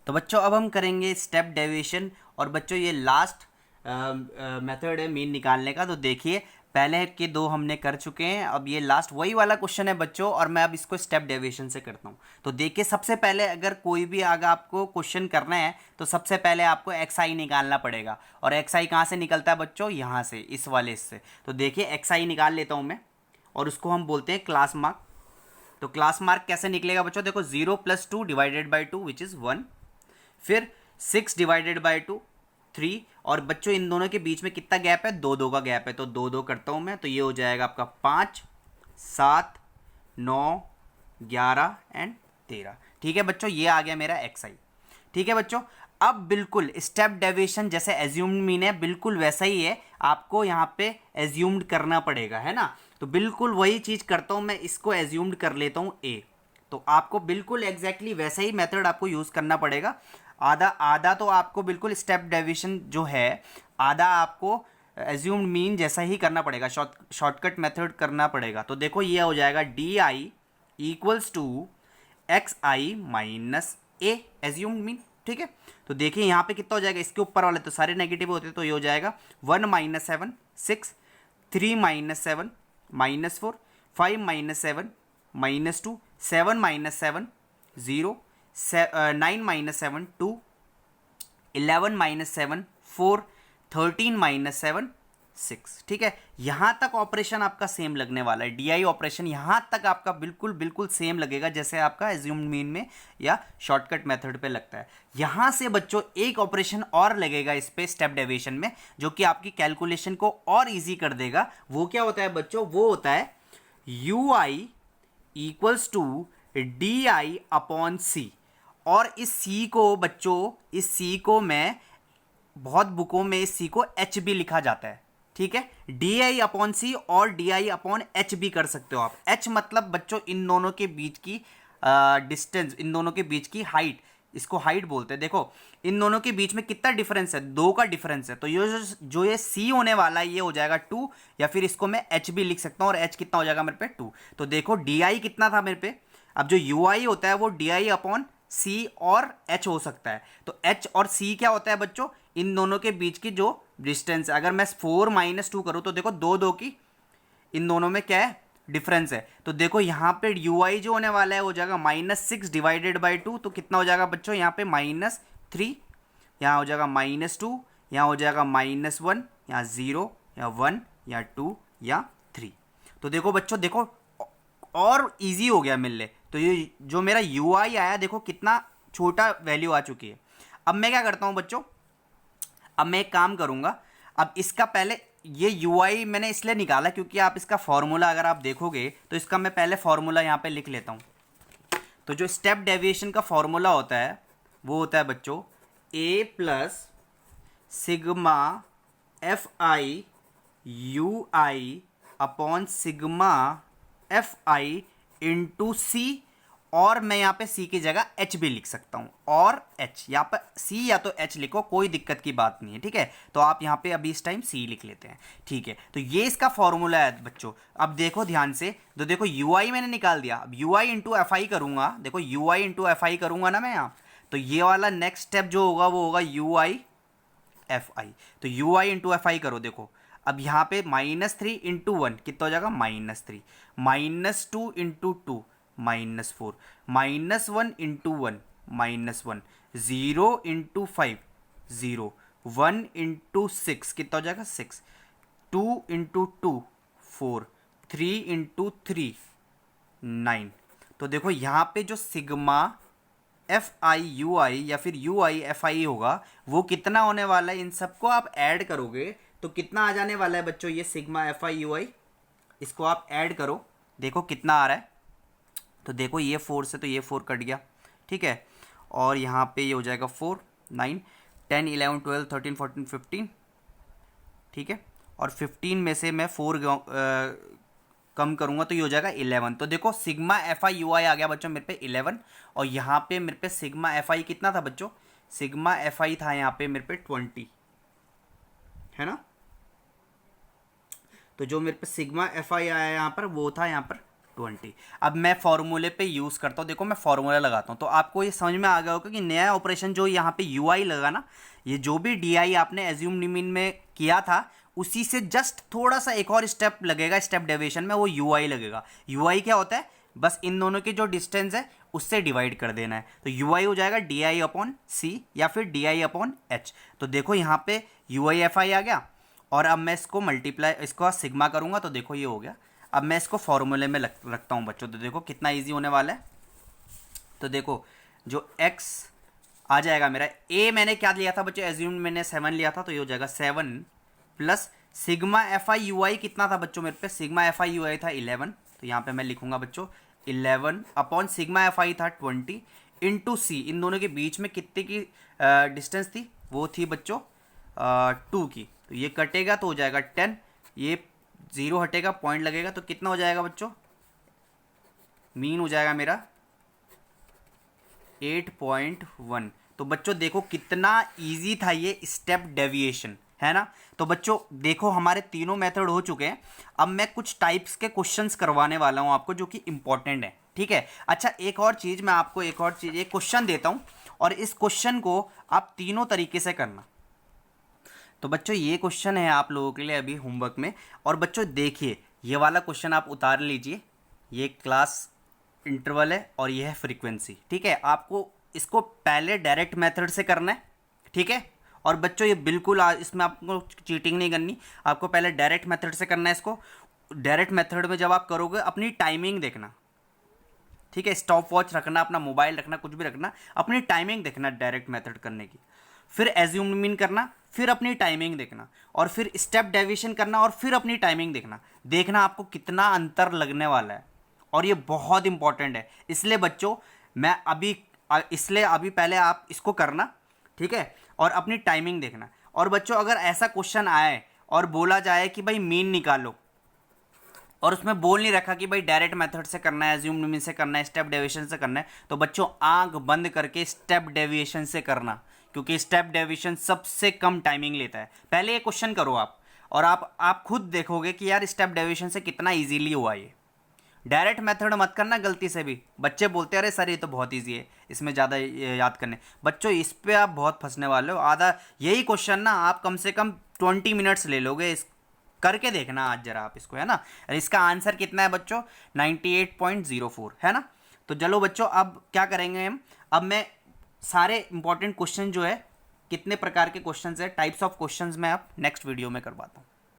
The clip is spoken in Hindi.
तो बच्चों अब हम करेंगे स्टेप डेविएशन, और बच्चों ये लास्ट मेथड है मीन निकालने का। तो देखिए पहले के दो हमने कर चुके हैं, अब ये लास्ट वही वाला क्वेश्चन है बच्चों, और मैं अब इसको स्टेप डेविएशन से करता हूँ। तो देखिए सबसे पहले अगर कोई भी आगे आपको क्वेश्चन करना है तो सबसे पहले आपको एक्स आई निकालना पड़ेगा। और एक्स आई कहाँ से निकलता है बच्चों? यहाँ से, इस वाले से। तो देखिए एक्स आई निकाल लेता हूँ मैं, और उसको हम बोलते हैं क्लास मार्क। तो क्लास मार्क कैसे निकलेगा बच्चों? देखो 0 + 2 डिवाइडेड बाई 2 विच इज़ 1, फिर 6 डिवाइडेड बाई 2 3, और बच्चों इन दोनों के बीच में कितना गैप है? 2 2 का गैप है, तो 2 2 करता हूँ मैं, तो ये हो जाएगा आपका 5 7 9 11 एंड 13। ठीक है बच्चों, ये आ गया मेरा एक्स आई। ठीक है बच्चों, अब बिल्कुल स्टेप डेविएशन जैसे एज्यूम्ड मीन है बिल्कुल वैसा ही है, आपको यहाँ पे एज्यूम्ड करना पड़ेगा, है ना। तो बिल्कुल वही चीज़ करता हूँ मैं, इसको एज्यूम्ड कर लेता हूँ ए। तो आपको बिल्कुल एग्जैक्टली वैसा ही मेथड आपको यूज़ करना पड़ेगा। आधा आधा तो आपको बिल्कुल स्टेप डेविएशन जो है, आधा आपको एज्यूम्ड मीन जैसा ही करना पड़ेगा, शॉर्टकट मेथड करना पड़ेगा। तो देखो ये हो जाएगा D I equals to X I minus A, assumed mean. ठीक है, तो देखिए यहाँ पे कितना हो जाएगा, इसके ऊपर वाले तो सारे नेगेटिव होते हैं, तो ये हो जाएगा 1 - 7 6, 3 - 7 -4, 5 - 7 -2, 7 - 7 0, 9 - 7 2, 11 - 7 4, 13 - 7 6। ठीक है, यहां तक ऑपरेशन आपका सेम लगने वाला है, डीआई ऑपरेशन यहां तक आपका बिल्कुल बिल्कुल सेम लगेगा जैसे आपका एज्यूम्ड मीन में या शॉर्टकट मेथड पे लगता है। यहां से बच्चों एक ऑपरेशन और लगेगा इस पे स्टेप डेविएशन में, जो कि आपकी कैलकुलेशन को और इजी कर देगा। वो क्या होता है बच्चों? वो होता है U I equals to D I upon C. और इस सी को बच्चों, इस सी को मैं बहुत बुकों में इस सी को एच भी लिखा जाता है। ठीक है, डी आई अपॉन सी और डी आई अपॉन एच भी कर सकते हो आप। एच मतलब बच्चों इन दोनों के बीच की डिस्टेंस, इन दोनों के बीच की हाइट, इसको हाइट बोलते हैं। देखो इन दोनों के बीच में कितना डिफरेंस है? 2 का डिफरेंस है, तो ये जो ये सी होने वाला है ये हो जाएगा 2, या फिर इसको मैं एच भी लिख सकता हूँ, और एच कितना हो जाएगा मेरे पे? 2। तो देखो डी आई कितना था मेरे पे, अब जो यू आई होता है वो डी आई अपॉन सी और एच हो सकता है। तो एच और सी क्या होता है बच्चों? इन दोनों के बीच की जो डिस्टेंस है। अगर मैं 4 - 2 करूं तो देखो 2 2 की इन दोनों में क्या है? डिफरेंस है। तो देखो यहाँ पे यू आई जो होने वाला है हो जाएगा -6 डिवाइडेड बाई 2, तो कितना हो जाएगा बच्चों? यहाँ पे -3, यहाँ हो जाएगा -2, यहाँ हो जाएगा -1, यहाँ 0 या 1 या 2 या 3। तो देखो बच्चों, देखो और इजी हो गया मिलने। तो ये जो मेरा यू आई आया देखो कितना छोटा वैल्यू आ चुकी है। अब मैं क्या करता हूँ बच्चों, अब मैं एक काम करूंगा, अब इसका पहले ये यू आई मैंने इसलिए निकाला क्योंकि आप इसका फॉर्मूला अगर आप देखोगे तो इसका मैं पहले फॉर्मूला यहाँ पे लिख लेता हूँ। तो जो स्टेप डेविएशन का फॉर्मूला होता है वो होता है बच्चों A plus sigma F I U I upon sigma F I into C, और मैं यहाँ पे सी की जगह एच भी लिख सकता हूँ, और एच यहाँ पर सी या तो एच लिखो, कोई दिक्कत की बात नहीं है। ठीक है, तो आप यहाँ पे अभी इस टाइम सी लिख लेते हैं। ठीक है, तो ये इसका फॉर्मूला है बच्चों। अब देखो ध्यान से, तो देखो यू आई मैंने निकाल दिया, अब यू आई इंटू एफ आई करूँगा। देखो यू आई इंटू एफ आई करूँगा ना मैं यहाँ, तो ये वाला नेक्स्ट स्टेप जो होगा वो होगा यू आई एफ आई। तो U I into F I करो, देखो अब यहाँ पे -3 इंटू 1 कितना हो जाएगा? -3, -2 इंटू 2 -4, -1 इंटू 1 -1, 0 इंटू 5 0, 1 इंटू 6 कितना हो जाएगा? 6, 2 इंटू 2 4, 3 इंटू 3 9। तो देखो यहाँ पे जो सिग्मा एफ आई यू आई या फिर यू आई एफ आई होगा वो कितना होने वाला है? इन सबको आप ऐड करोगे तो कितना आ जाने वाला है बच्चों? ये सिग्मा एफ आई यू आई, इसको आप ऐड करो, देखो कितना आ रहा है। तो देखो ये 4 से तो ये 4 कट गया। ठीक है, और यहाँ पे ये हो जाएगा 4 9 10 11 12 13 14 15। ठीक है, और 15 में से मैं 4 कम करूंगा तो ये हो जाएगा 11। तो देखो सिग्मा एफ आई यू आई आ गया बच्चों मेरे पे 11, और यहाँ पे मेरे पे सिग्मा एफ आई कितना था बच्चों? सिग्मा एफ आई था यहाँ पे मेरे पे 20, है ना। तो जो मेरे पे सिग्मा एफ आई आया यहाँ पर वो था यहाँ पर 20। अब मैं फॉर्मूले पे यूज़ करता हूँ, देखो मैं फॉर्मूला लगाता हूँ तो आपको ये समझ में आ गया होगा कि नया ऑपरेशन जो यहाँ पे यूआई लगा ना, ये जो भी डीआई आपने एज्यूम निमीन में किया था उसी से जस्ट थोड़ा सा एक और स्टेप लगेगा, स्टेप डेविएशन में, वो यूआई लगेगा। यूआई क्या होता है, बस इन दोनों की जो डिस्टेंस है उससे डिवाइड कर देना है, तो यूआई हो जाएगा डी अपॉन सी या फिर डी अपॉन एच। तो देखो यहाँ पे यूआई एफ आई आ गया, और अब मैं इसको मल्टीप्लाई, इसको सिग्मा करूँगा तो देखो ये हो गया। अब मैं इसको फॉर्मूले में रखता हूँ बच्चों, तो देखो कितना इजी होने वाला है। तो देखो जो x आ जाएगा मेरा, a मैंने क्या लिया था बच्चों, एज्यूम मैंने 7 लिया था, तो ये हो जाएगा 7 plus sigma F I U I कितना था बच्चों मेरे पे, sigma F I U I था 11, तो यहाँ पे मैं लिखूंगा बच्चों 11 अपॉन सिग्मा एफ आई था 20 इंटू सी, इन दोनों के बीच में कितने की डिस्टेंस थी, वो थी बच्चों 2 की, तो ये कटेगा तो हो जाएगा 10, ये 0 हटेगा, पॉइंट लगेगा, तो कितना हो जाएगा बच्चों, मीन हो जाएगा मेरा 8.1। तो बच्चों देखो कितना इजी था ये स्टेप डेविएशन, है ना। तो बच्चों देखो हमारे तीनों मेथड हो चुके हैं, अब मैं कुछ टाइप्स के क्वेश्चंस करवाने वाला हूं आपको जो कि इंपॉर्टेंट है, ठीक है। अच्छा एक और चीज़ मैं आपको, एक और चीज़, एक क्वेश्चन देता हूं और इस क्वेश्चन को आप तीनों तरीके से करना। तो बच्चों ये क्वेश्चन है आप लोगों के लिए अभी होमवर्क में, और बच्चों देखिए ये वाला क्वेश्चन आप उतार लीजिए, ये क्लास इंटरवल है और ये है फ्रीक्वेंसी, ठीक है। आपको इसको पहले डायरेक्ट मेथड से करना है, ठीक है। और बच्चों ये बिल्कुल इसमें आपको चीटिंग नहीं करनी, आपको पहले डायरेक्ट मेथड से करना है इसको। डायरेक्ट मेथड में जब आप करोगे अपनी टाइमिंग देखना, ठीक है, स्टॉप वॉच रखना, अपना मोबाइल रखना, कुछ भी रखना, अपनी टाइमिंग देखना डायरेक्ट मेथड करने की, फिर एज्यूम मीन करना, फिर अपनी टाइमिंग देखना, और फिर स्टेप डेविएशन करना, और फिर अपनी टाइमिंग देखना। देखना आपको कितना अंतर लगने वाला है, और ये बहुत इंपॉर्टेंट है। इसलिए बच्चों मैं अभी पहले आप इसको करना, ठीक है, और अपनी टाइमिंग देखना। और बच्चों अगर ऐसा क्वेश्चन आए और बोला जाए कि भाई मीन निकालो, और उसमें बोल नहीं रखा कि भाई डायरेक्ट मेथड से करना है, एज्यूम मीन से करना है, स्टेप डेविएशन से करना है, तो बच्चों आंख बंद करके स्टेप डेविएशन से करना, क्योंकि स्टेप डेविएशन सबसे कम टाइमिंग लेता है। पहले ये क्वेश्चन करो आप, और आप खुद देखोगे कि यार स्टेप डेविएशन से कितना इजीली हुआ ये। डायरेक्ट मेथड मत करना गलती से भी, बच्चे बोलते हैं अरे सर ये तो बहुत इजी है, इसमें ज़्यादा याद करने, बच्चों इस पे आप बहुत फंसने वाले हो। आधा यही क्वेश्चन ना आप कम से कम 20 मिनट्स ले लोगे, इस करके देखना आज जरा आप इसको, है ना। इसका आंसर कितना है बच्चों, 98.04, है ना। तो चलो बच्चों अब क्या करेंगे हम, अब मैं सारे इंपॉर्टेंट क्वेश्चन जो है, कितने प्रकार के क्वेश्चन है, टाइप्स ऑफ क्वेश्चन मैं अब नेक्स्ट वीडियो में करवाता हूँ।